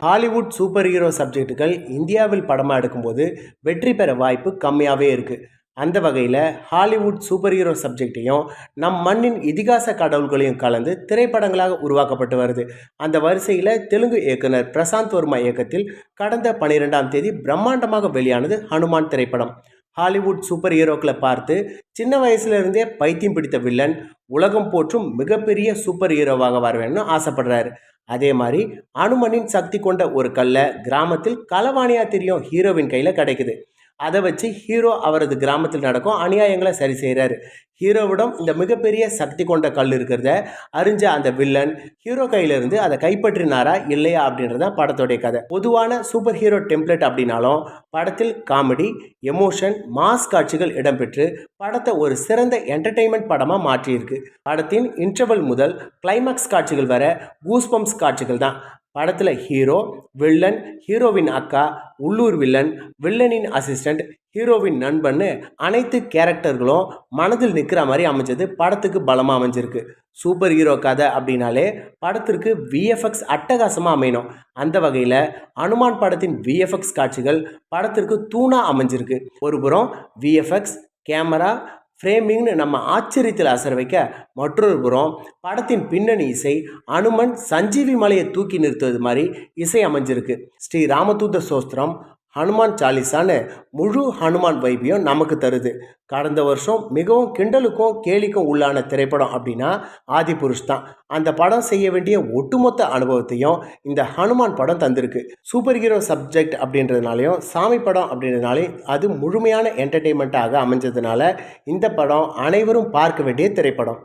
Hollywood super hero சப்ஜெக்டுகள் இந்தியாவில் படமாக எடுக்கும்போது வெற்றி பெற வாய்ப்பு கம்மியாகவே இருக்குது. அந்த வகையில் ஹாலிவுட் சூப்பர் ஹீரோ சப்ஜெக்டையும் நம் மண்ணின் இதிகாச கடவுள்களையும் கலந்து திரைப்படங்களாக உருவாக்கப்பட்டு வருது. அந்த வரிசையில் தெலுங்கு இயக்குனர் பிரசாந்த் வர்மா இயக்கத்தில் கடந்த 12ஆம் தேதி பிரம்மாண்டமாக வெளியானது ஹனுமான் திரைப்படம். ஹாலிவுட் சூப்பர் ஹீரோக்களை பார்த்து சின்ன வயசுல இருந்தே பைத்தியம் பிடித்த வில்லன் உலகம் போற்றும் மிகப்பெரிய சூப்பர் ஹீரோவாக வரவேன்னு ஆசைப்படுறாரு. அதே மாதிரி அனுமனின் சக்தி கொண்ட ஒரு கல்லை கிராமத்தில் களவாணியா தெரியும் ஹீரோவின் கையில் கிடைக்குது. அதை வச்சு ஹீரோ அவரது கிராமத்தில் நடக்கும் அநியாயங்களை சரி செய்கிறாரு. ஹீரோவிடம் இந்த மிகப்பெரிய சக்தி கொண்ட கல் இருக்கிறத அறிஞ்ச அந்த வில்லன் ஹீரோ கையிலிருந்து அதை கைப்பற்றினாரா இல்லையா அப்படின்றத படத்தோடைய கதை. பொதுவான சூப்பர் ஹீரோ டெம்ப்ளேட் அப்படின்னாலும் படத்தில் காமெடி, எமோஷன், மாஸ் காட்சிகள் இடம்பெற்று படத்தை ஒரு சிறந்த என்டர்டெயின்மெண்ட் படமாக மாற்றியிருக்கு. படத்தின் இன்டர்வல் முதல் கிளைமாக்ஸ் காட்சிகள் வர கூஸ்பம்ஸ் காட்சிகள் தான். படத்தில் ஹீரோ, வில்லன், ஹீரோவின் அக்கா, உள்ளூர் வில்லன், வில்லனின் அசிஸ்டண்ட், ஹீரோவின் நண்பன்னு அனைத்து கேரக்டர்களும் மனதில் நிற்கிற மாதிரி அமைஞ்சது படத்துக்கு பலமாக அமைஞ்சிருக்கு. சூப்பர் ஹீரோ கதை அப்படின்னாலே படத்திற்கு விஎஃப்எக்ஸ் அட்டகாசமாக அமையணும். அந்த வகையில் ஹனுமான் படத்தின் விஎஃப்எக்ஸ் காட்சிகள் படத்திற்கு தூணாக அமைஞ்சிருக்கு. ஒரு புறம் விஎஃப்எக்ஸ், கேமரா, ஃப்ரேமிங்னு நம்ம ஆச்சரியத்தில் அசர வைக்க, மற்றொரு புறம் படத்தின் பின்னணி இசை அனுமன் சஞ்சீவி மலையை தூக்கி நிறுத்துவது மாதிரி இசை அமைஞ்சிருக்கு. ஸ்ரீ ராமதூத சோஸ்திரம், ஹனுமான் சாலிசான்னு முழு ஹனுமான் வைபியம் நமக்கு தருது. கடந்த வருஷம் மிகவும் கிண்டலுக்கும் கேலிக்கும் உள்ளான திரைப்படம் அப்படின்னா ஆதிபுருஷ் தான். அந்த படம் செய்ய வேண்டிய ஒட்டுமொத்த அனுபவத்தையும் இந்த ஹனுமான் படம் தந்திருக்கு. சூப்பர் ஹீரோ சப்ஜெக்ட் அப்படின்றதுனாலையும் சாமி படம் அப்படின்றதுனாலையும் அது முழுமையான என்டர்டெயின்மெண்ட்டாக அமைஞ்சதுனால இந்த படம் அனைவரும் பார்க்க வேண்டிய திரைப்படம்.